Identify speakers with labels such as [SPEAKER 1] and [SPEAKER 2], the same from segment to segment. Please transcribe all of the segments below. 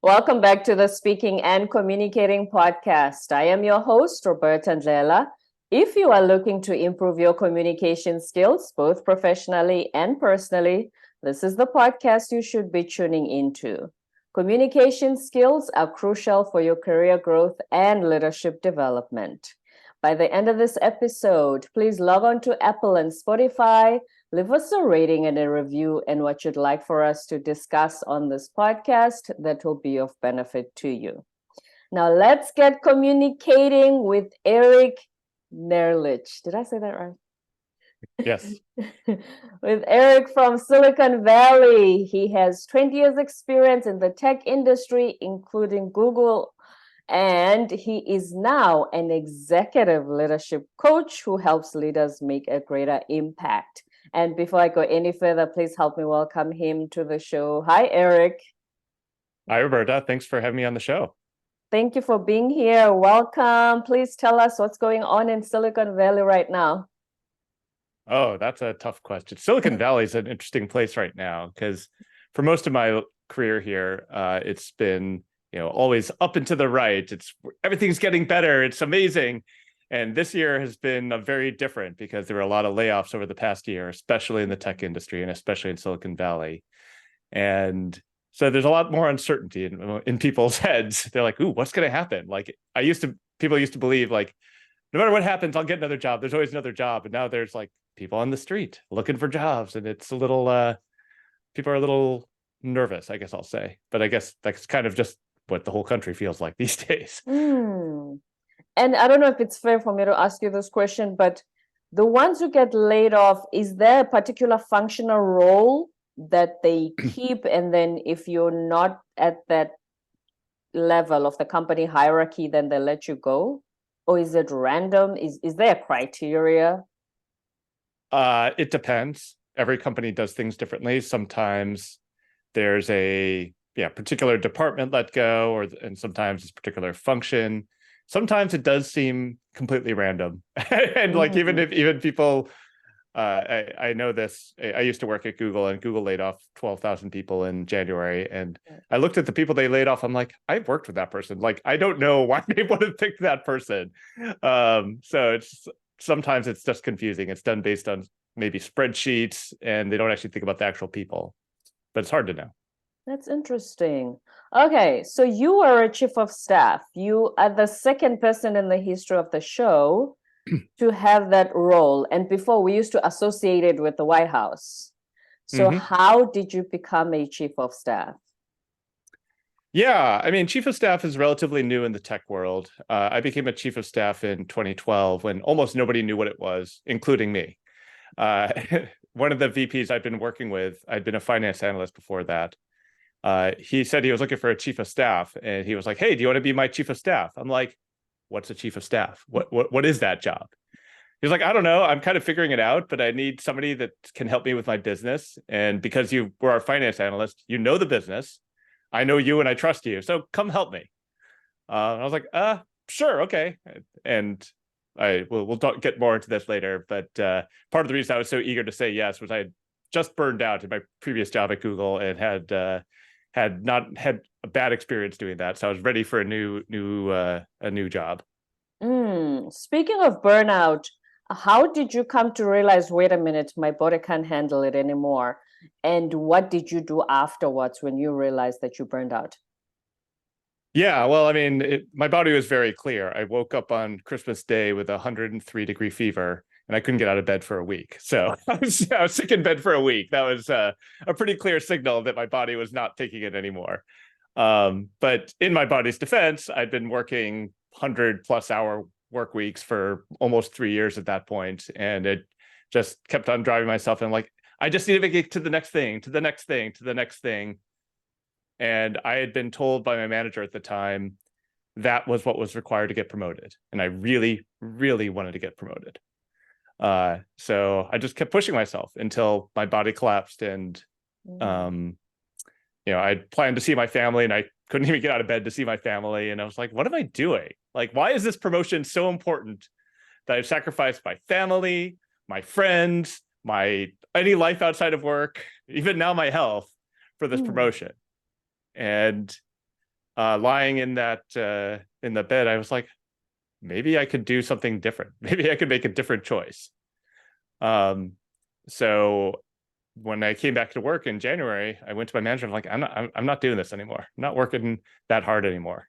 [SPEAKER 1] Welcome back to the Speaking and Communicating podcast. I am your host, Roberta Ndlela. If you are looking to improve your communication skills, both professionally and personally, this is the podcast you should be tuning into. Communication skills are crucial for your career growth and leadership development. By the end of this episode, please log on to Apple and Spotify, leave us a rating and a review and what you'd like for us to discuss on this podcast that will be of benefit to you. Now, let's get communicating with Ehrlich. Nehrlich. Did I say that right?
[SPEAKER 2] Yes.
[SPEAKER 1] With Ehrlich from Silicon Valley. He has 20 years experience in the tech industry, including Google, and he is now an executive leadership coach who helps leaders make a greater impact. And before I go any further, please help me welcome him to the show. Hi, Ehrlich.
[SPEAKER 2] Hi, Roberta. Thanks for having me on the show.
[SPEAKER 1] Thank you for being here. Welcome. Please tell us what's going on in Silicon Valley right now.
[SPEAKER 2] Oh, that's a tough question. Silicon Valley is an interesting place right now because for most of my career here, it's been always up and to the right. Everything's getting better. It's amazing. And this year has been very different because there were a lot of layoffs over the past year, especially in the tech industry and especially in Silicon Valley. And so there's a lot more uncertainty in people's heads. They're like, ooh, what's going to happen? Like people used to believe like, no matter what happens, I'll get another job. There's always another job. And now there's like people on the street looking for jobs. And it's a little, people are a little nervous, I guess I'll say. But I guess that's kind of just what the whole country feels like these days.
[SPEAKER 1] And I don't know if it's fair for me to ask you this question, but the ones who get laid off, is there a particular functional role that they keep? And then if you're not at that level of the company hierarchy, then they let you go? Or is it random? Is there a criteria?
[SPEAKER 2] It depends. Every company does things differently. Sometimes there's a particular department let go, and sometimes it's a particular function. Sometimes it does seem completely random. And like even people, I know this. I used to work at Google, and Google laid off 12,000 people in January. And I looked at the people they laid off. I'm like, I've worked with that person. Like, I don't know why they would have picked that person. So sometimes it's just confusing. It's done based on maybe spreadsheets, and they don't actually think about the actual people. But it's hard to know.
[SPEAKER 1] That's interesting. Okay, so you are a chief of staff. You are the second person in the history of the show to have that role. And before, we used to associate it with the White House. So how did you become a chief of staff?
[SPEAKER 2] Yeah, I mean, chief of staff is relatively new in the tech world. I became a chief of staff in 2012 when almost nobody knew what it was, including me. One of the VPs I've been working with, I'd been a finance analyst before that. He said he was looking for a chief of staff, and he was like, hey, do you want to be my chief of staff? I'm like, what's a chief of staff? What is that job? He's like, I don't know. I'm kind of figuring it out, but I need somebody that can help me with my business. And because you were our finance analyst, you know the business. I know you and I trust you. So come help me. I was like, sure. Okay. And we'll get more into this later. But part of the reason I was so eager to say yes was I had just burned out in my previous job at Google and had not had a bad experience doing that. So I was ready for a new job.
[SPEAKER 1] Speaking of burnout, how did you come to realize, wait a minute, my body can't handle it anymore? And what did you do afterwards when you realized that you burned out?
[SPEAKER 2] Yeah, well, I mean, my body was very clear. I woke up on Christmas Day with a 103-degree fever, and I couldn't get out of bed for a week. So I was sick in bed for a week. That was a pretty clear signal that my body was not taking it anymore. But in my body's defense, I'd been working 100+ hour work weeks for almost 3 years at that point, and it just kept on driving myself. And I'm like, I just need to make it to the next thing, to the next thing, to the next thing. And I had been told by my manager at the time that was what was required to get promoted. And I really, really wanted to get promoted. So I just kept pushing myself until my body collapsed. And, I planned to see my family, and I couldn't even get out of bed to see my family. And I was like, what am I doing? Like, why is this promotion so important that I've sacrificed my family, my friends, any life outside of work, even now my health, for this promotion? And lying in the bed, I was like, maybe I could do something different. Maybe I could make a different choice. So when I came back to work in January, I went to my manager. I'm like, I'm not doing this anymore. I'm not working that hard anymore.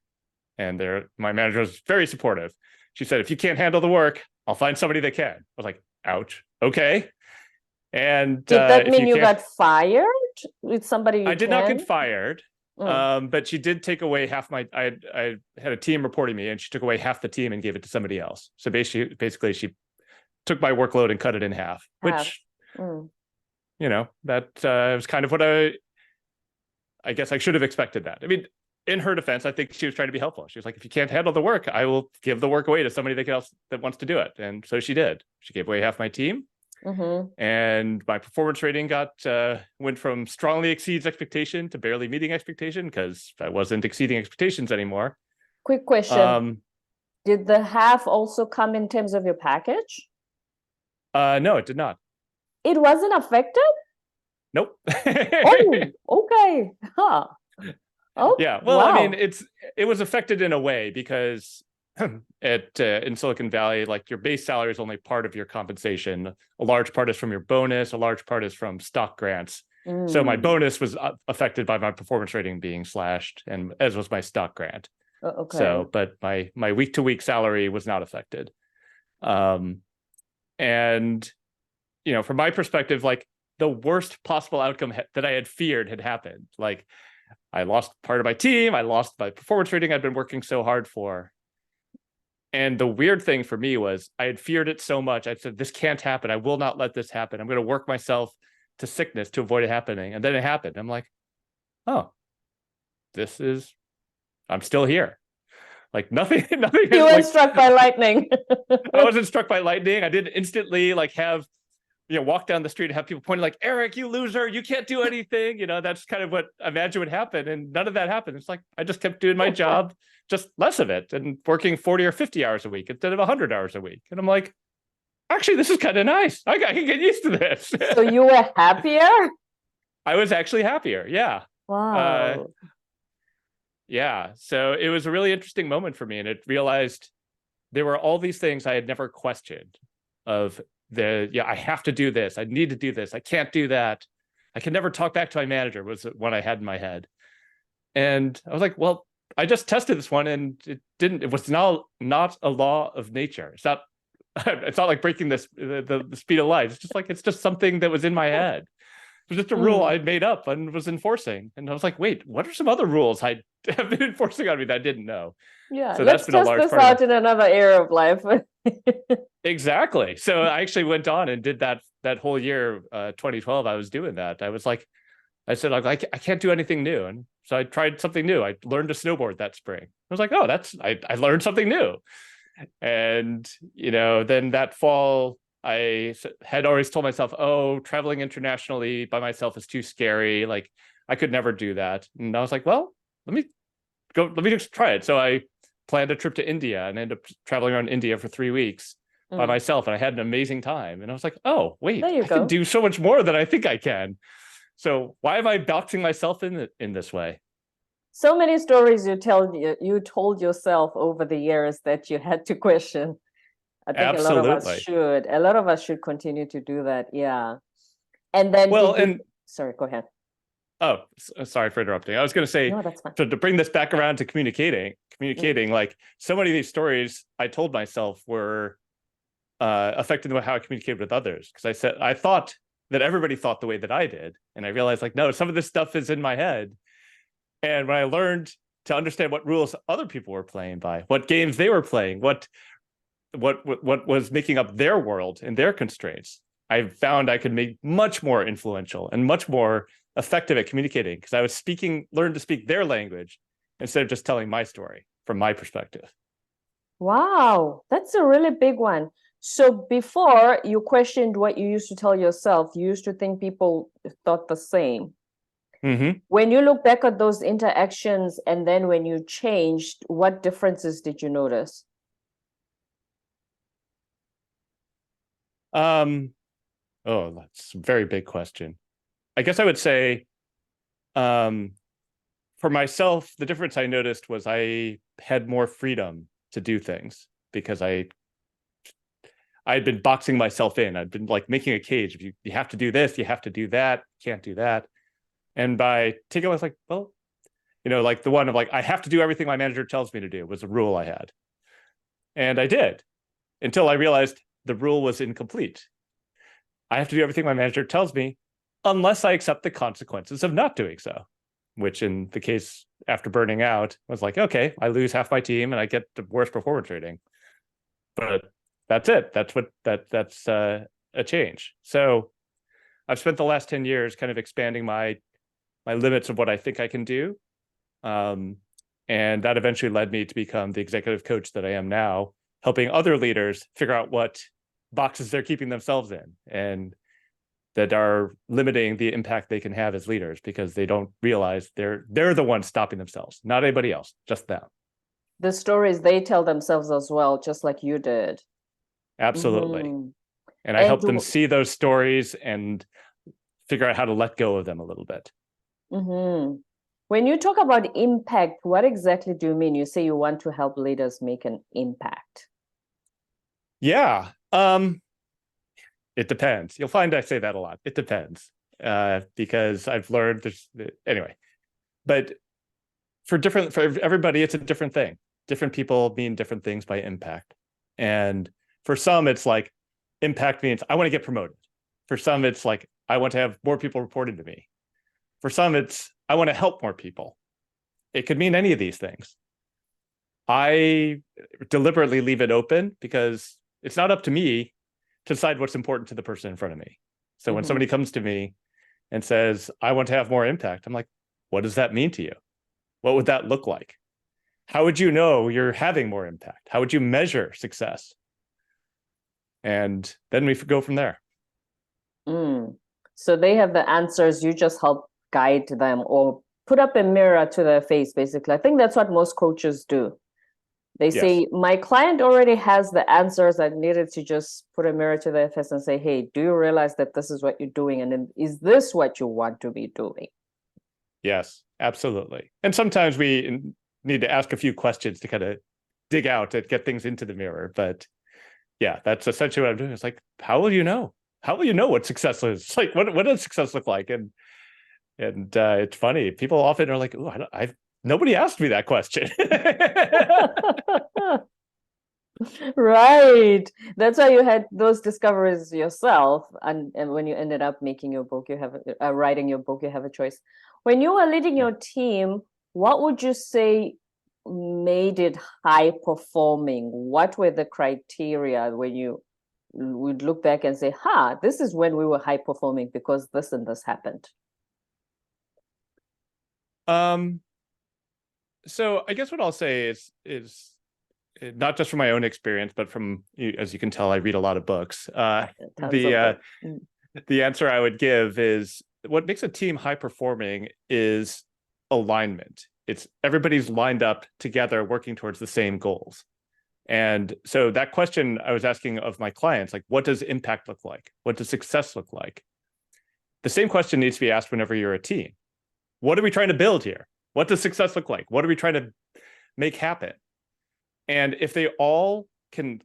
[SPEAKER 2] And my manager was very supportive. She said, if you can't handle the work, I'll find somebody that can. I was like, ouch. Okay. And
[SPEAKER 1] did that mean you got fired with somebody
[SPEAKER 2] I did not get fired. But she did take away half my. I had a team reporting me, and she took away half the team and gave it to somebody else. So basically, she took my workload and cut it in half, which that was kind of what I guess I should have expected that. I mean, in her defense, I think she was trying to be helpful. She was like, if you can't handle the work, I will give the work away to somebody else that wants to do it. And so she did. She gave away half my team. And my performance rating went from strongly exceeds expectation to barely meeting expectation because I wasn't exceeding expectations anymore.
[SPEAKER 1] Quick question. Did the half also come in terms of your package?
[SPEAKER 2] No, it did not.
[SPEAKER 1] It wasn't affected?
[SPEAKER 2] Nope.
[SPEAKER 1] Oh, okay. Huh. Oh,
[SPEAKER 2] yeah. Well,
[SPEAKER 1] wow.
[SPEAKER 2] I mean, it was affected in a way because in Silicon Valley, like your base salary is only part of your compensation. A large part is from your bonus. A large part is from stock grants. So my bonus was affected by my performance rating being slashed, and as was my stock grant.
[SPEAKER 1] Okay.
[SPEAKER 2] So, but my week-to-week salary was not affected. And from my perspective, like the worst possible outcome that I had feared had happened. Like I lost part of my team. I lost my performance rating I'd been working so hard for. And the weird thing for me was I had feared it so much. I said, this can't happen. I will not let this happen. I'm going to work myself to sickness to avoid it happening. And then it happened. I'm like, oh, I'm still here. Like nothing.
[SPEAKER 1] You were struck by lightning.
[SPEAKER 2] I wasn't struck by lightning. I didn't instantly walk down the street and have people pointing like, Eric, you loser, you can't do anything. That's kind of what I imagine would happen. And none of that happened. It's like, I just kept doing my job, just less of it, and working 40 or 50 hours a week instead of 100 hours a week. And I'm like, actually, this is kind of nice. I can get used to this.
[SPEAKER 1] So you were happier?
[SPEAKER 2] I was actually happier. Yeah.
[SPEAKER 1] Wow.
[SPEAKER 2] Yeah. So it was a really interesting moment for me. And it realized there were all these things I had never questioned of I have to do this. I need to do this. I can't do that. I can never talk back to my manager was what I had in my head. And I was like, well, I just tested this one and it was not a law of nature. It's not like breaking the speed of light. It's just something that was in my head. It was just a rule I'd made up and was enforcing. And I was like, wait, what are some other rules I have been enforcing on me that I didn't know?
[SPEAKER 1] Yeah,
[SPEAKER 2] so
[SPEAKER 1] let's test this out in another area of life.
[SPEAKER 2] Exactly. So I actually went on and did that whole year, 2012. I was doing that. I said, I can't do anything new. And so I tried something new. I learned to snowboard that spring. I was like, oh, I learned something new. And, then that fall, I had always told myself, oh, traveling internationally by myself is too scary. Like I could never do that. And I was like, well, let me just try it. So I planned a trip to India and ended up traveling around India for 3 weeks by myself. And I had an amazing time. And I was like, oh, wait, I can do so much more than I think I can. So why am I boxing myself in this way?
[SPEAKER 1] So many stories you told yourself over the years that you had to question. I think
[SPEAKER 2] Absolutely.
[SPEAKER 1] a lot of us should continue to do that. Yeah. And then sorry, go ahead.
[SPEAKER 2] Oh, sorry for interrupting. I was going to say,
[SPEAKER 1] no, that's fine.
[SPEAKER 2] To bring this back around to communicating, like so many of these stories I told myself were affecting how I communicated with others. Because I thought that everybody thought the way that I did. And I realized like, no, some of this stuff is in my head. And when I learned to understand what rules other people were playing by, what games they were playing, what was making up their world and their constraints, I found I could make much more influential and much more effective at communicating because I was learned to speak their language instead of just telling my story from my perspective.
[SPEAKER 1] Wow, that's a really big one. So before you questioned what you used to tell yourself, you used to think people thought the same.
[SPEAKER 2] Mm-hmm.
[SPEAKER 1] When you look back at those interactions and then when you changed, what differences did you notice?
[SPEAKER 2] Oh, that's a very big question. I guess I would say, for myself, the difference I noticed was I had more freedom to do things because I'd been boxing myself in. I'd been like making a cage. You have to do this, you have to do that, can't do that. And by taking, I was like, well, like the one of like, I have to do everything my manager tells me to do was a rule I had. And I did until I realized the rule was incomplete. I have to do everything my manager tells me unless I accept the consequences of not doing so, which in the case after burning out was like, okay, I lose half my team and I get the worst performance rating. But that's it. That's a change. So I've spent the last 10 years kind of expanding my limits of what I think I can do. And that eventually led me to become the executive coach that I am now, helping other leaders figure out what boxes they're keeping themselves in and that are limiting the impact they can have as leaders because they don't realize they're the ones stopping themselves, not anybody else, just them.
[SPEAKER 1] The stories they tell themselves as well, just like you did.
[SPEAKER 2] Absolutely.
[SPEAKER 1] Mm-hmm.
[SPEAKER 2] And I help them see those stories and figure out how to let go of them a little bit.
[SPEAKER 1] Mm-hmm. When you talk about impact, what exactly do you mean? You say you want to help leaders make an impact.
[SPEAKER 2] Yeah. It depends. You'll find I say that a lot. It depends. Because I've learned anyway. But for everybody, it's a different thing. Different people mean different things by impact. And for some, it's like impact means I want to get promoted. For some, it's like I want to have more people reporting to me. For some, it's I want to help more people. It could mean any of these things. I deliberately leave it open because it's not up to me to decide what's important to the person in front of me. So when somebody comes to me and says, I want to have more impact, I'm like, what does that mean to you? What would that look like? How would you know you're having more impact? How would you measure success? And then we go from there.
[SPEAKER 1] So they have the answers. You just help guide them or put up a mirror to their face, basically. I think that's what most coaches do. They say, my client already has the answers. I needed to just put a mirror to their face and say, hey, do you realize that this is what you're doing? And then is this what you want to be doing?
[SPEAKER 2] Yes, absolutely. And sometimes we need to ask a few questions to kind of dig out and get things into the mirror. But yeah, that's essentially what I'm doing. It's like, how will you know? How will you know what success is? It's like, what does success look like? And it's funny. People often are like, oh, nobody asked me that question.
[SPEAKER 1] Right. That's why you had those discoveries yourself. And when you ended up making your book, you have writing your book, you have a choice. When you were leading your team, what would you say made it high performing? What were the criteria when you would look back and say, this is when we were high performing because this and this happened?
[SPEAKER 2] So I guess what I'll say is not just from my own experience, but from, as you can tell, I read a lot of books. The answer I would give is what makes a team high performing is alignment. It's everybody's lined up together working towards the same goals. And so that question I was asking of my clients, like, what does impact look like? What does success look like? The same question needs to be asked whenever you're a team. What are we trying to build here? What does success look like? What are we trying to make happen? And if they all can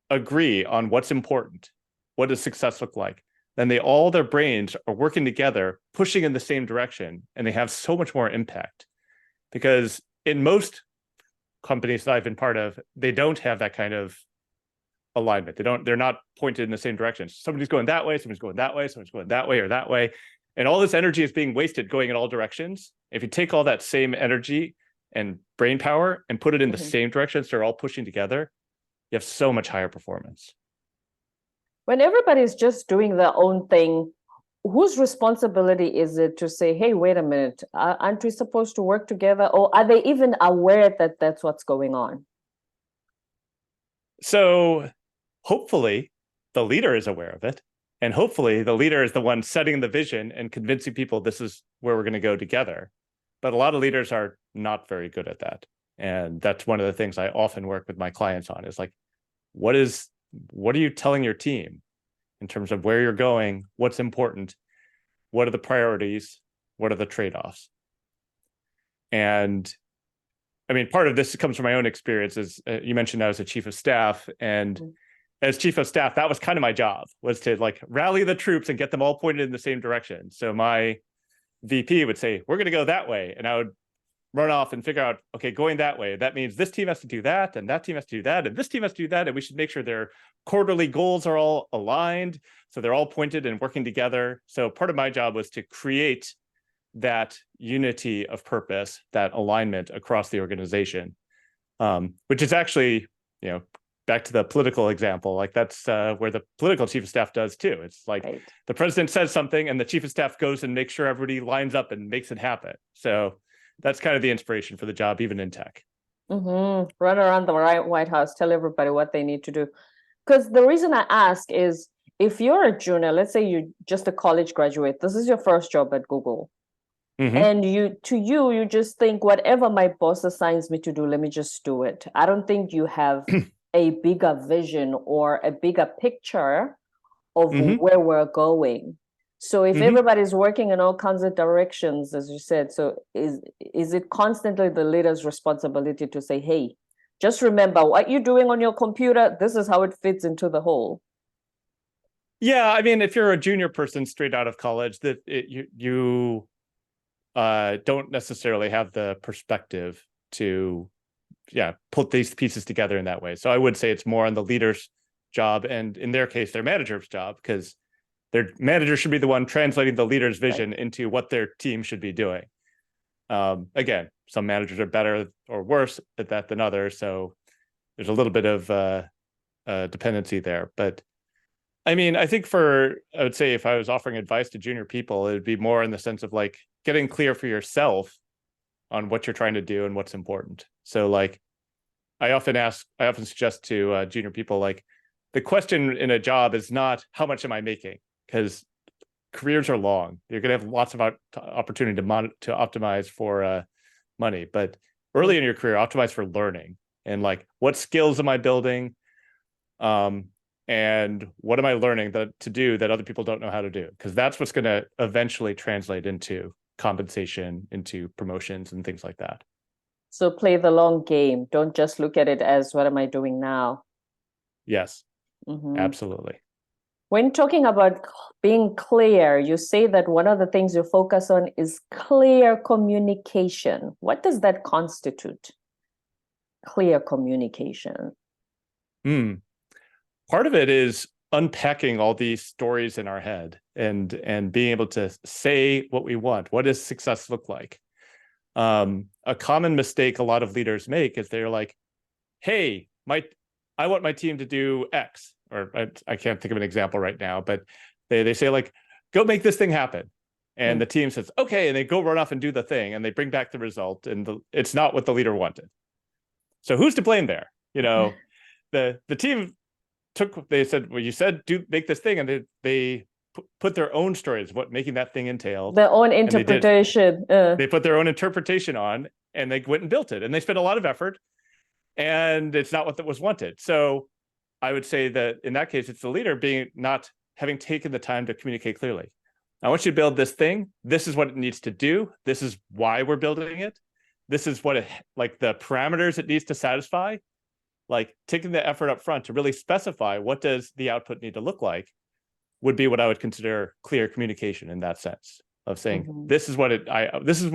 [SPEAKER 2] agree on what's important, what does success look like, then their brains are working together, pushing in the same direction, and they have so much more impact. Because in most companies that I've been part of, they don't have that kind of alignment. They're not pointed in the same direction. Somebody's going that way, somebody's going that way, somebody's going that way or that way. And all this energy is being wasted going in all directions. If you take all that same energy and brain power and put it in the same direction, so they're all pushing together, you have so much higher performance.
[SPEAKER 1] When everybody's just doing their own thing, whose responsibility is it to say, hey, wait a minute, aren't we supposed to work together? Or are they even aware that that's what's going on?
[SPEAKER 2] So hopefully the leader is aware of it. And hopefully the leader is the one setting the vision and convincing people this is where we're going to go together. But a lot of leaders are not very good at that. And that's one of the things I often work with my clients on is like, what are you telling your team in terms of where you're going, what's important, what are the priorities, what are the trade-offs? And I mean, part of this comes from my own experience. As you mentioned, I was a chief of staff, and as chief of staff, that was kind of my job, was to like rally the troops and get them all pointed in the same direction. So my VP would say, we're going to go that way. And I would run off and figure out, okay, going that way, that means this team has to do that, and that team has to do that, and this team has to do that. And we should make sure their quarterly goals are all aligned, so they're all pointed and working together. So part of my job was to create that unity of purpose, that alignment across the organization, which is actually, back to the political example, like that's where the political chief of staff does too. It's like the president says something and the chief of staff goes and makes sure everybody lines up and makes it happen. So that's kind of the inspiration for the job, even in tech.
[SPEAKER 1] Run around the White House, tell everybody what they need to do. Because the reason I ask is, if you're a junior, let's say you're just a college graduate, this is your first job at Google. And you just think, whatever my boss assigns me to do, let me just do it. I don't think you have a bigger vision or a bigger picture of where we're going. So if everybody's working in all kinds of directions, as you said, so is it constantly the leader's responsibility to say, hey, just remember what you're doing on your computer, this is how it fits into the whole?
[SPEAKER 2] Yeah, I mean, if you're a junior person straight out of college, you don't necessarily have the perspective to put these pieces together in that way. So I would say it's more on the leader's job, and in their case, their manager's job, because their manager should be the one translating the leader's vision into what their team should be doing. Again, some managers are better or worse at that than others, so there's a little bit of dependency there. But I mean, I think I would say if I was offering advice to junior people, it would be more in the sense of like getting clear for yourself on what you're trying to do and what's important. So like, I often suggest to junior people, like, the question in a job is not how much am I making, because careers are long. You're going to have lots of opportunity to optimize for money, but early in your career, optimize for learning and like, what skills am I building? And what am I learning to do that other people don't know how to do? Because that's what's going to eventually translate into compensation, into promotions and things like that.
[SPEAKER 1] So play the long game. Don't just look at it as, what am I doing now?
[SPEAKER 2] Yes, absolutely.
[SPEAKER 1] When talking about being clear, you say that one of the things you focus on is clear communication. What does that constitute? Clear communication.
[SPEAKER 2] Part of it is unpacking all these stories in our head and being able to say what we want. What does success look like? A common mistake a lot of leaders make is they're like, hey, I want my team to do X, or I can't think of an example right now, but they say like, go make this thing happen. And the team says, okay, and they go run off and do the thing, and they bring back the result, and it's not what the leader wanted. So who's to blame there? The team they said, well, you said make this thing, and they put their own stories, what making that thing entailed,
[SPEAKER 1] their own interpretation.
[SPEAKER 2] They put their own interpretation on, and they went and built it, and they spent a lot of effort, and it's not what that was wanted. So I would say that in that case, it's the leader not having taken the time to communicate clearly. I want you to build this thing. This is what it needs to do. This is why we're building it. This is what like the parameters it needs to satisfy. Like, taking the effort up front to really specify what does the output need to look like would be what I would consider clear communication, in that sense of saying, this is what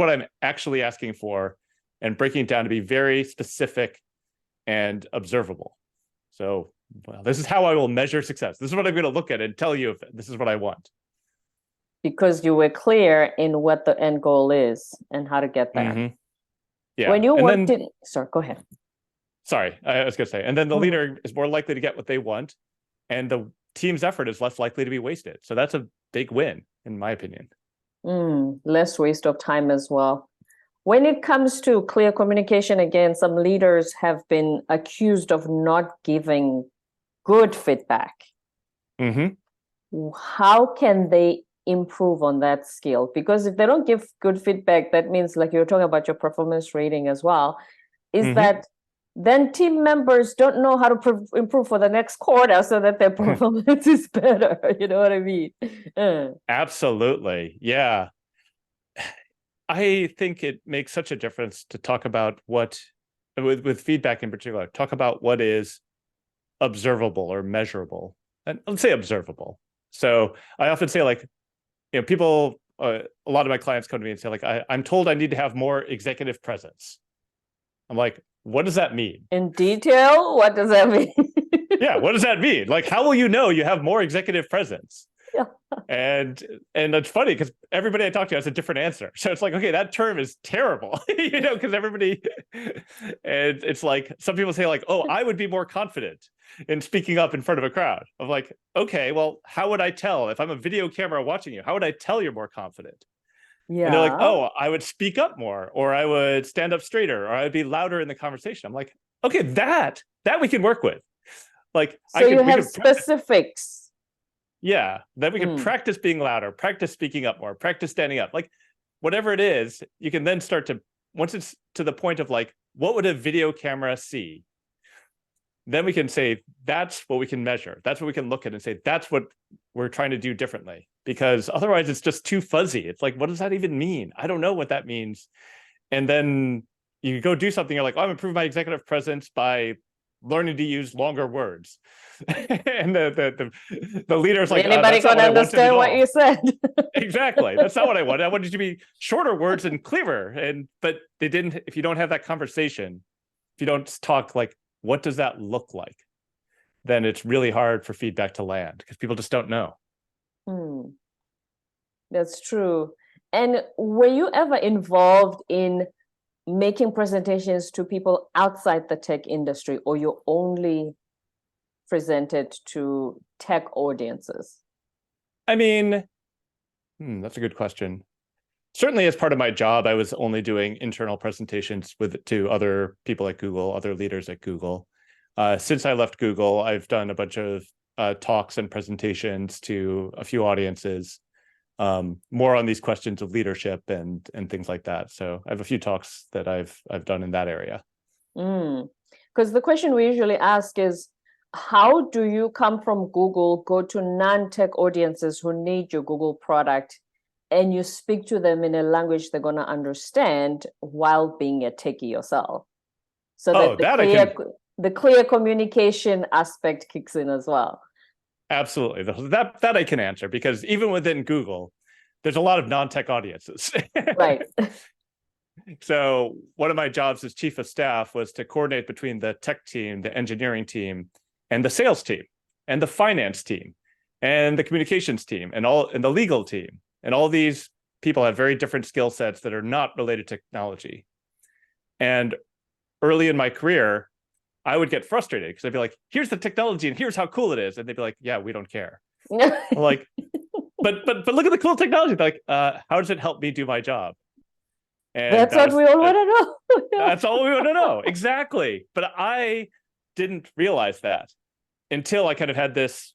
[SPEAKER 2] I'm actually asking for, and breaking it down to be very specific and observable. So, well, this is how I will measure success. This is what I'm going to look at and tell you if this is what I want.
[SPEAKER 1] Because you were clear in what the end goal is and how to get there.
[SPEAKER 2] Yeah.
[SPEAKER 1] When you sorry, go ahead.
[SPEAKER 2] Sorry, I was going to say, and then the leader is more likely to get what they want, and the team's effort is less likely to be wasted. So that's a big win, in my opinion.
[SPEAKER 1] Less waste of time as well. When it comes to clear communication, again, some leaders have been accused of not giving good feedback. How can they improve on that skill? Because if they don't give good feedback, that means, like you're talking about your performance rating as well, is that then team members don't know how to improve for the next quarter so that their performance is better. You know what I mean?
[SPEAKER 2] Absolutely. Yeah. I think it makes such a difference to talk about what, with feedback in particular, talk about what is observable or measurable. And let's say observable. So I often say, like, people, a lot of my clients come to me and say, like, I'm told I need to have more executive presence. I'm like, what does that mean?
[SPEAKER 1] In detail, what does that mean?
[SPEAKER 2] Yeah, what does that mean? Like, how will you know you have more executive presence?
[SPEAKER 1] Yeah.
[SPEAKER 2] And it's funny because everybody I talk to has a different answer. So it's like, okay, that term is terrible, because everybody, and it's like, some people say, like, oh, I would be more confident in speaking up in front of a crowd. I'm like, okay, well, how would I tell if I'm a video camera watching you? How would I tell you're more confident?
[SPEAKER 1] Yeah.
[SPEAKER 2] And they're like, oh, I would speak up more, or I would stand up straighter, or I'd be louder in the conversation. I'm like, okay, that we can work with. Like,
[SPEAKER 1] so you have specifics.
[SPEAKER 2] Yeah, then we can practice being louder, practice speaking up more, practice standing up. Like, whatever it is, you can then start to, once it's to the point of, like, what would a video camera see? Then we can say, that's what we can measure. That's what we can look at and say, that's what we're trying to do differently. Because otherwise it's just too fuzzy. It's like, what does that even mean? I don't know what that means. And then you go do something, you're like, oh, I'm improving my executive presence by learning to use longer words. And the leader's like,
[SPEAKER 1] anybody can understand what you said.
[SPEAKER 2] Exactly. That's not what I wanted. I wanted you to be shorter words and clearer. But they didn't. If you don't have that conversation, if you don't talk, like, what does that look like, then it's really hard for feedback to land because people just don't know.
[SPEAKER 1] That's true. And were you ever involved in making presentations to people outside the tech industry, or you only presented to tech audiences?
[SPEAKER 2] I mean, that's a good question. Certainly, as part of my job, I was only doing internal presentations to other people at Google, other leaders at Google. Since I left Google, I've done a bunch of talks and presentations to a few audiences, more on these questions of leadership and things like that. So I have a few talks that I've done in that area.
[SPEAKER 1] Because the question we usually ask is, how do you come from Google, go to non-tech audiences who need your Google product, and you speak to them in a language they're going to understand while being a techie yourself? So that the clear communication aspect kicks in as well.
[SPEAKER 2] Absolutely. That I can answer, because even within Google, there's a lot of non-tech audiences.
[SPEAKER 1] Right.
[SPEAKER 2] So one of my jobs as chief of staff was to coordinate between the tech team, the engineering team, and the sales team, and the finance team, and the communications team, and the legal team. And all these people have very different skill sets that are not related to technology. And early in my career, I would get frustrated because I'd be like, here's the technology and here's how cool it is. And they'd be like, yeah, we don't care. I'm like, but look at the cool technology. They're like, how does it help me do my job? And
[SPEAKER 1] that's what we all want to know.
[SPEAKER 2] That's all we want to know. Exactly. But I didn't realize that until I kind of had this,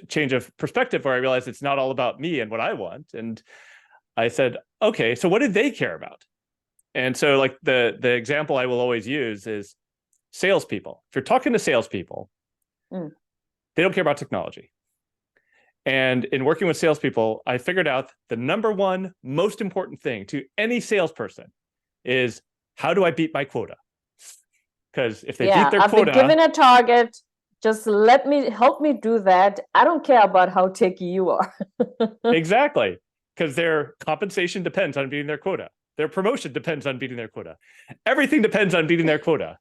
[SPEAKER 2] change of perspective where I realized it's not all about me and what I want. And I said, okay, so what do they care about? And so, like, the example I will always use is salespeople. If you're talking to salespeople, they don't care about technology. And in working with salespeople, I figured out the number one most important thing to any salesperson is, how do I beat my quota? Because if they beat their quota,
[SPEAKER 1] I've been given a target. Just help me do that. I don't care about how techy you are.
[SPEAKER 2] Exactly. Because their compensation depends on beating their quota. Their promotion depends on beating their quota. Everything depends on beating their quota.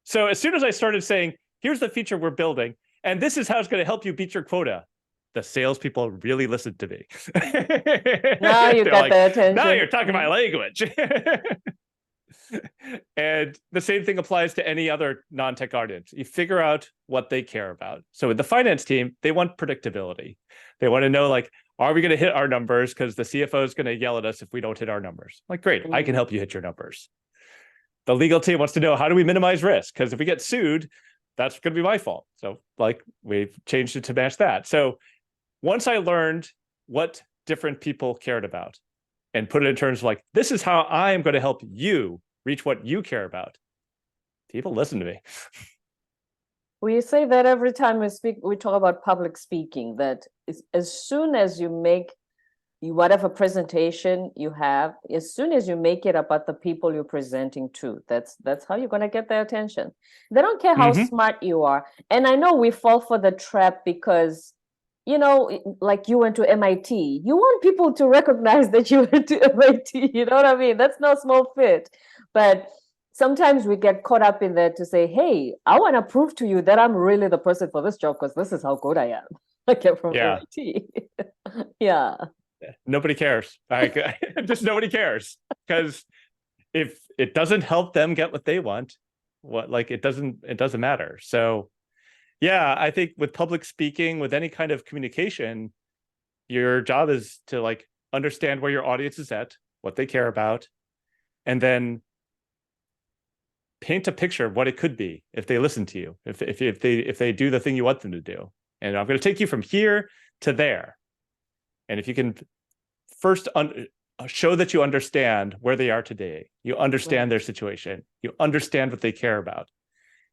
[SPEAKER 2] So as soon as I started saying, here's the feature we're building, and this is how it's going to help you beat your quota, the salespeople really listened to me.
[SPEAKER 1] Now you got their attention.
[SPEAKER 2] Now you're talking my language. And the same thing applies to any other non-tech audience. You figure out what they care about. So with the finance team, they want predictability. They want to know, like, are we going to hit our numbers? Because the CFO is going to yell at us if we don't hit our numbers. Like, great, I can help you hit your numbers. The legal team wants to know, how do we minimize risk? Because if we get sued, that's going to be my fault. So, like, we've changed it to match that. So once I learned what different people cared about and put it in terms of, like, this is how I am going to help you reach what you care about, people listen to me.
[SPEAKER 1] We say that every time we talk about public speaking, that as soon as you make whatever presentation you have, as soon as you make it about the people you're presenting to, that's how you're going to get their attention. They don't care how smart you are. And I know we fall for the trap because, you know, like you went to MIT, you want people to recognize that you went to MIT, you know what I mean? That's no small feat. But sometimes we get caught up in that to say, hey, I want to prove to you that I'm really the person for this job because this is how good I am. I came from MIT. Yeah.
[SPEAKER 2] Nobody cares. Just nobody cares, because if it doesn't help them get what they want, it doesn't matter. So yeah, I think with public speaking, with any kind of communication, your job is to like understand where your audience is at, what they care about, and then paint a picture of what it could be if they listen to you, if they do the thing you want them to do. And I'm going to take you from here to there. And if you can first show that you understand where they are today, you understand their situation, you understand what they care about,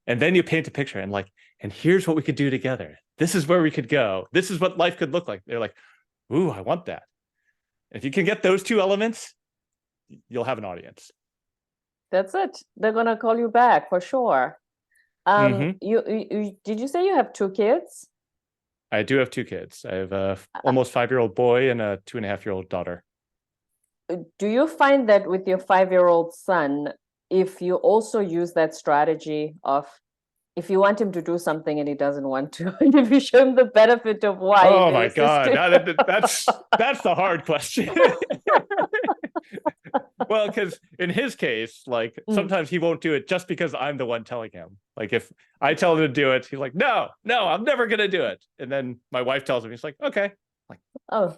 [SPEAKER 2] and then you paint a picture and and here's what we could do together. This is where we could go. This is what life could look like. They're like, ooh, I want that. If you can get those two elements, you'll have an audience. That's
[SPEAKER 1] it. They're going to call you back for sure. You did you say you have 2 kids?
[SPEAKER 2] I do have 2 kids. I have a almost 5-year-old boy and a 2.5-year-old daughter.
[SPEAKER 1] Do you find that with your 5-year-old son, if you also use that strategy of, if you want him to do something and he doesn't want to, and if you show him the benefit of why?
[SPEAKER 2] Oh my God, that's the hard question. Well, because in his case, sometimes he won't do it just because I'm the one telling him. Like if I tell him to do it, he's like, no, I'm never going to do it. And then my wife tells him, he's like, okay.
[SPEAKER 1] Oh.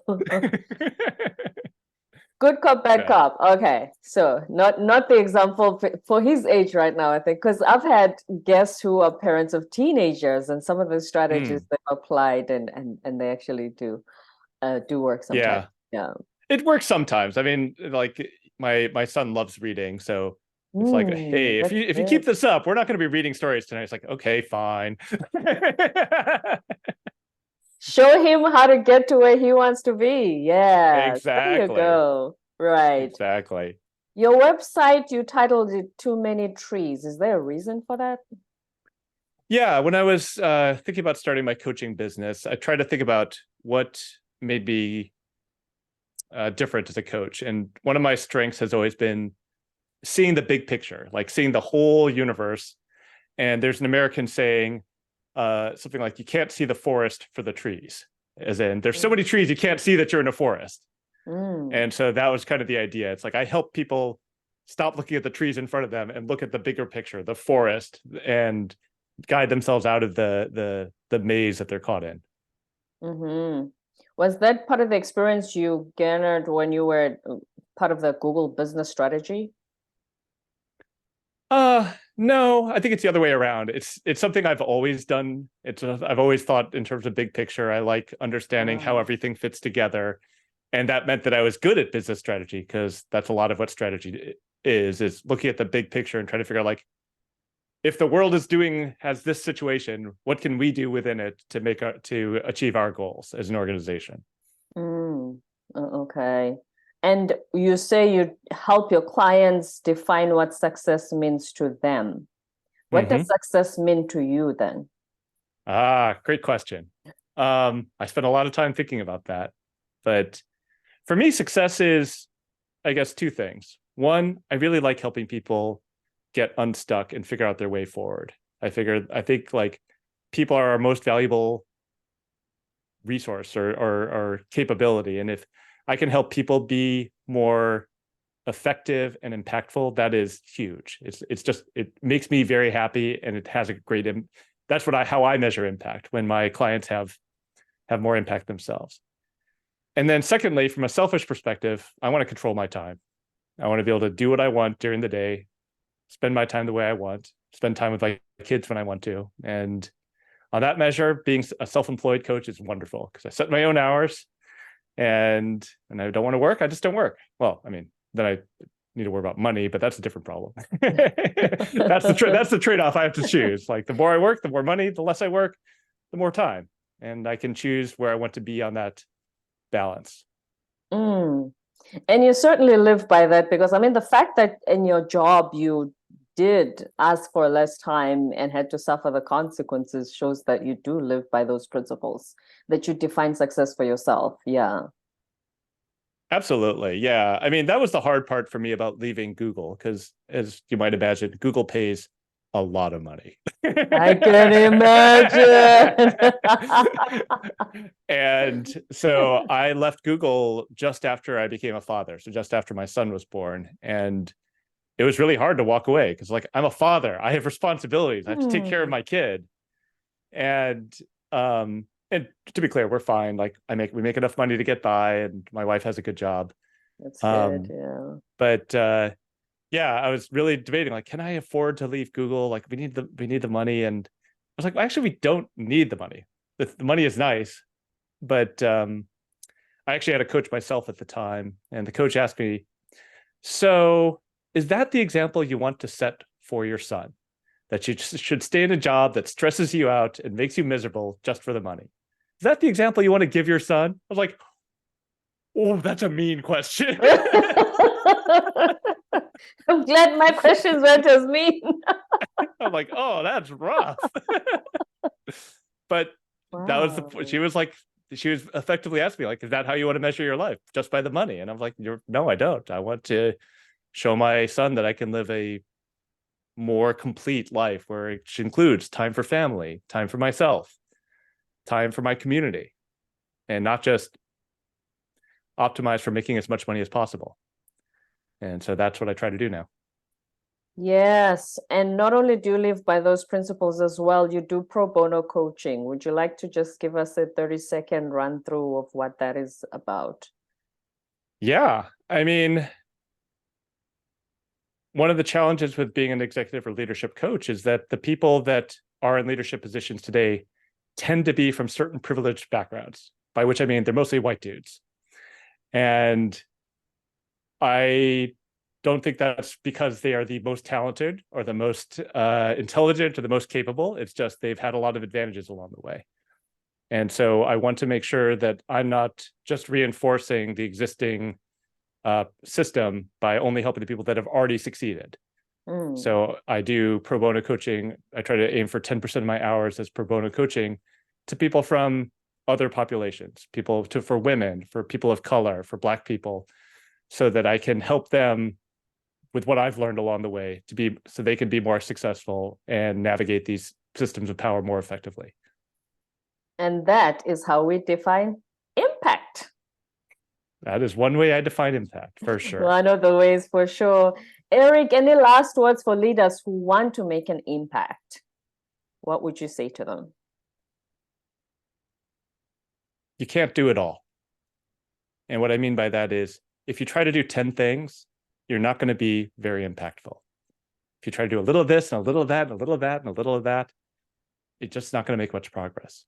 [SPEAKER 1] Good cop, bad cop. Okay. So not the example for his age right now, I think, because I've had guests who are parents of teenagers, and some of the strategies they've applied and they actually do work sometimes. Yeah.
[SPEAKER 2] It works sometimes. I mean, my son loves reading, so it's like, hey, if you keep this up, we're not going to be reading stories tonight. It's like, okay, fine.
[SPEAKER 1] Show him how to get to where he wants to be. Yeah,
[SPEAKER 2] exactly.
[SPEAKER 1] There you go. Right.
[SPEAKER 2] Exactly.
[SPEAKER 1] Your website, you titled it Too Many Trees. Is there a reason for that?
[SPEAKER 2] Yeah, when I was thinking about starting my coaching business, I tried to think about what made me different as a coach. And one of my strengths has always been seeing the big picture, like seeing the whole universe. And there's an American saying, something like, you can't see the forest for the trees, as in there's so many trees you can't see that you're in a forest. And so that was kind of the idea. It's like I help people stop looking at the trees in front of them and look at the bigger picture, the forest, and guide themselves out of the maze that they're caught in.
[SPEAKER 1] Was that part of the experience you garnered when you were part of the Google business strategy?
[SPEAKER 2] No, I think it's the other way around. It's something I've always done. I've always thought in terms of big picture. I like understanding how everything fits together. And that meant that I was good at business strategy, because that's a lot of what strategy is looking at the big picture and trying to figure out, if the world has this situation, what can we do within it to achieve our goals as an organization?
[SPEAKER 1] Okay. And you say you help your clients define what success means to them. What does success mean to you then?
[SPEAKER 2] Great question. I spent a lot of time thinking about that. But for me, success is, I guess, 2 things. One, I really like helping people get unstuck and figure out their way forward. I think people are our most valuable resource or capability. And if I can help people be more effective and impactful, that is huge. It makes me very happy, and it has a great that's how I measure impact, when my clients have more impact themselves. And then secondly, from a selfish perspective, I want to control my time. I want to be able to do what I want during the day, spend my time the way I want, spend time with my kids when I want to. And on that measure, being a self-employed coach is wonderful, because I set my own hours, and I don't want to work, I just don't work. Well, I mean, then I need to worry about money, but that's a different problem. That's the trade-off I have to choose. The more I work, the more money; the less I work, the more time, and I can choose where I want to be on that balance.
[SPEAKER 1] Mm. And you certainly live by that, because I mean, the fact that in your job you did ask for less time and had to suffer the consequences shows that you do live by those principles, that you define success for yourself. Yeah.
[SPEAKER 2] Absolutely. Yeah. I mean, that was the hard part for me about leaving Google, because as you might imagine, Google pays a lot of money.
[SPEAKER 1] I can imagine.
[SPEAKER 2] And so I left Google just after I became a father. So just after my son was born. And it was really hard to walk away because, like, I'm a father. I have responsibilities. I have to take care of my kid. And to be clear, we're fine. Like, we make enough money to get by, and my wife has a good job.
[SPEAKER 1] That's good. Yeah.
[SPEAKER 2] But yeah, I was really debating, like, can I afford to leave Google? Like, we need the money. And I was like, well, actually, we don't need the money. The money is nice, but I actually had a coach myself at the time, and the coach asked me, so is that the example you want to set for your son? That you should stay in a job that stresses you out and makes you miserable just for the money? Is that the example you want to give your son? I was like, oh, that's a mean question.
[SPEAKER 1] I'm glad my questions weren't as mean.
[SPEAKER 2] I'm like, oh, that's rough. But that was she was effectively asking me, like, is that how you want to measure your life? Just by the money? And I'm like, no, I don't. I want to show my son that I can live a more complete life, where it includes time for family, time for myself, time for my community, and not just optimize for making as much money as possible. And so that's what I try to do now.
[SPEAKER 1] Yes. And not only do you live by those principles as well, you do pro bono coaching. Would you like to just give us a 30-second run through of what that is about?
[SPEAKER 2] Yeah. I mean, one of the challenges with being an executive or leadership coach is that the people that are in leadership positions today tend to be from certain privileged backgrounds, by which I mean they're mostly white dudes. And I don't think that's because they are the most talented or the most intelligent or the most capable. It's just they've had a lot of advantages along the way. And so I want to make sure that I'm not just reinforcing the existing system by only helping the people that have already succeeded. So I do pro bono coaching. I try to aim for 10% of my hours as pro bono coaching to people from other populations, for women, for people of color, for Black people, so that I can help them with what I've learned along the way so they can be more successful and navigate these systems of power more effectively.
[SPEAKER 1] And that is how we define impact.
[SPEAKER 2] That is one way I define impact, for sure.
[SPEAKER 1] One of the ways, for sure. Eric, any last words for leaders who want to make an impact? What would you say to them?
[SPEAKER 2] You can't do it all. And what I mean by that is, if you try to do 10 things, you're not going to be very impactful. If you try to do a little of this and a little of that and a little of that and a little of that, it's just not going to make much progress.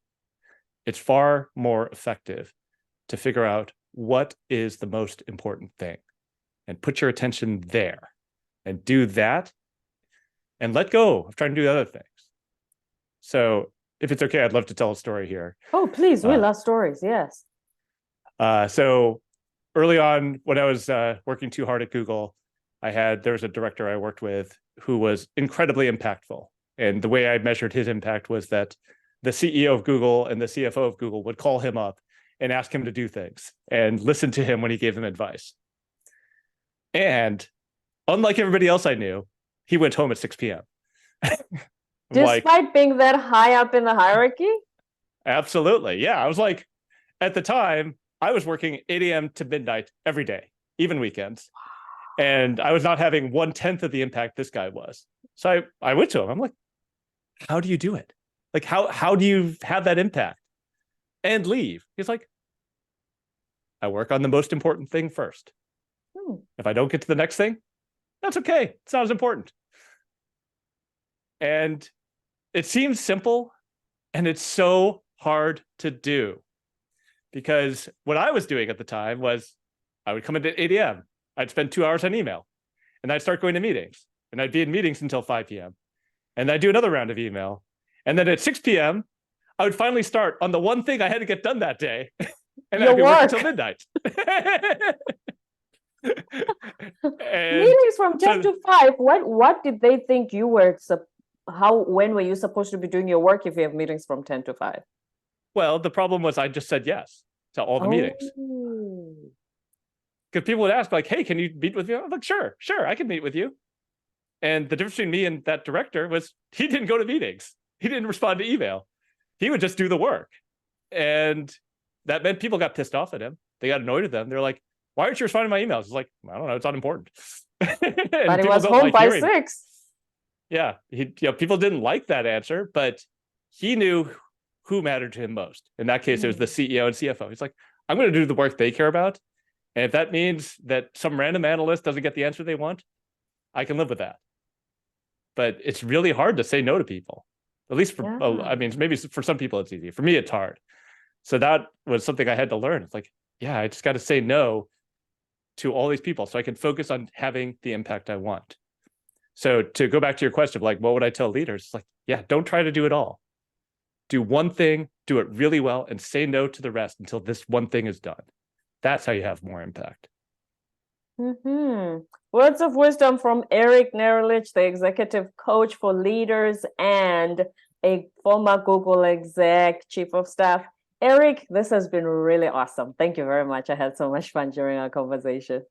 [SPEAKER 2] It's far more effective to figure out what is the most important thing and put your attention there and do that and let go of trying to do other things. So if it's okay, I'd love to tell a story here.
[SPEAKER 1] Oh, please. We love stories. Yes.
[SPEAKER 2] So early on, when I was working too hard at Google, there was a director I worked with who was incredibly impactful. And the way I measured his impact was that the CEO of Google and the CFO of Google would call him up and ask him to do things and listen to him when he gave them advice. And unlike everybody else I knew, he went home at 6 p.m.
[SPEAKER 1] Despite being that high up in the hierarchy?
[SPEAKER 2] Absolutely. Yeah. I was like, at the time, I was working 8 a.m. to midnight every day, even weekends. And I was not having 1/10 of the impact this guy was. So I went to him. I'm like, how do you do it? Like, how do you have that impact and leave? He's like, I work on the most important thing first. If I don't get to the next thing, that's okay. It's not as important. And it seems simple, and it's so hard to do. Because what I was doing at the time was I would come in at 8 a.m. I'd spend 2 hours on email, and I'd start going to meetings, and I'd be in meetings until 5 p.m. And I'd do another round of email. And then at 6 p.m., I would finally start on the one thing I had to get done that day. And
[SPEAKER 1] Your
[SPEAKER 2] I'd be working
[SPEAKER 1] work.
[SPEAKER 2] till midnight. And
[SPEAKER 1] Meetings from 10
[SPEAKER 2] so,
[SPEAKER 1] to 5. What did they think you were when were you supposed to be doing your work if you have meetings from 10 to 5?
[SPEAKER 2] well, the problem was I just said yes to all the meetings.
[SPEAKER 1] Oh.
[SPEAKER 2] Because people would ask, like, hey, can you meet with me? I'm like, sure, I can meet with you. And the difference between me and that director was he didn't go to meetings. He didn't respond to email. He would just do the work. And that meant people got pissed off at him. They got annoyed at them. They're like, why aren't you responding to my emails? It's like, I don't know, it's unimportant.
[SPEAKER 1] But he was home by 6.
[SPEAKER 2] Yeah, people didn't like that answer, but he knew who mattered to him most. In that case, it was the CEO and CFO. He's like, I'm going to do the work they care about. And if that means that some random analyst doesn't get the answer they want, I can live with that. But it's really hard to say no to people. At least for, I mean, maybe for some people it's easy. For me, it's hard. So that was something I had to learn. It's like, yeah, I just got to say no to all these people so I can focus on having the impact I want. So to go back to your question, like, what would I tell leaders? It's like, yeah, don't try to do it all. Do one thing, do it really well, and say no to the rest until this one thing is done. That's how you have more impact.
[SPEAKER 1] Words of wisdom from Ehrlich Nehrlich, the executive coach for leaders and a former Google exec, chief of staff. Ehrlich, this has been really awesome. Thank you very much. I had so much fun during our conversation.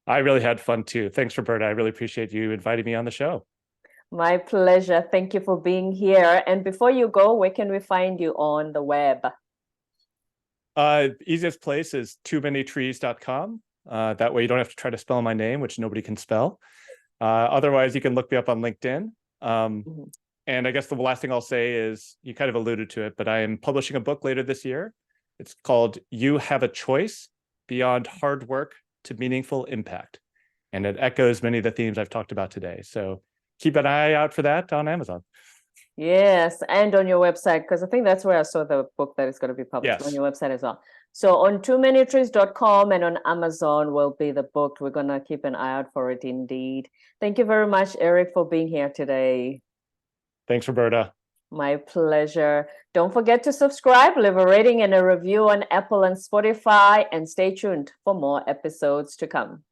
[SPEAKER 2] I really had fun too. Thanks, Roberta. I really appreciate you inviting me on the show.
[SPEAKER 1] My pleasure. Thank you for being here. And before you go, where can we find you on the web?
[SPEAKER 2] Easiest place is toomanytrees.com. That way you don't have to try to spell my name, which nobody can spell. Otherwise, you can look me up on LinkedIn. And I guess the last thing I'll say is, you kind of alluded to it, but I am publishing a book later this year. It's called You Have a Choice: Beyond Hard Work to Meaningful Impact. And it echoes many of the themes I've talked about today. So keep an eye out for that on Amazon.
[SPEAKER 1] Yes, and on your website, because I think that's where I saw the book that is going to be published, on your website as well. So on toomanytrees.com and on Amazon will be the book. We're going to keep an eye out for it indeed. Thank you very much, Ehrlich, for being here today.
[SPEAKER 2] Thanks, Roberta.
[SPEAKER 1] My pleasure. Don't forget to subscribe, leave a rating and a review on Apple and Spotify, and stay tuned for more episodes to come.